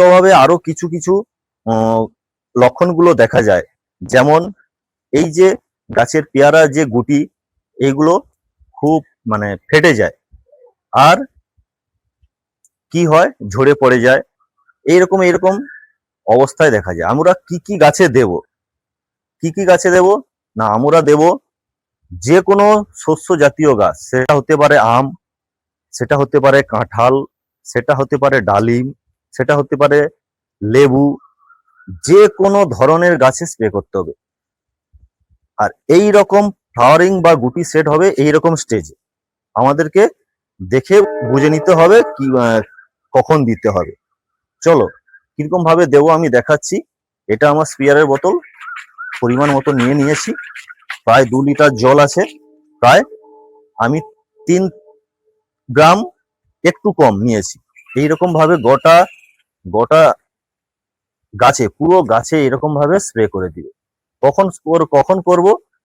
অভাবে আরো কিছু কিছু লক্ষণগুলো দেখা যায়। যেমন এই যে গাছের পেয়ারা যে গুটি, এগুলো খুব মানে ফেটে যায়, আর কি হয়, ঝরে পড়ে যায়। এইরকম এরকম অবস্থায় দেখা যায়। আমরা কি কি গাছে দেব, কি কি গাছে দেব না, আমরা দেব যে কোনো শস্য জাতীয় গাছ। সেটা হতে পারে আম, সেটা হতে পারে কাঁঠাল, সেটা হতে পারে ডালিম, সেটা হতে পারে লেবু, যে কোনো ধরনের গাছে স্প্রে করতে হবে। আর এই রকম ফ্লাওয়ারিং বা গুটি সেট হবে এই রকম স্টেজে। আমাদেরকে দেখে বুঝে নিতে হবে কি কখন দিতে হবে। চলো কিরকম ভাবে দেবো আমি দেখাচ্ছি। এটা আমার স্প্রেয়ারের বোতল, পরিমাণ মতো নিয়ে নিয়েছি। প্রায় 2 লিটার জল আছে। প্রায় আমি 3 গ্রাম একটু কম নিয়েছি। এইরকম ভাবে গোটা গোটা গাছে, পুরো গাছে এরকম ভাবে স্প্রে করে দিবে। কখন করব,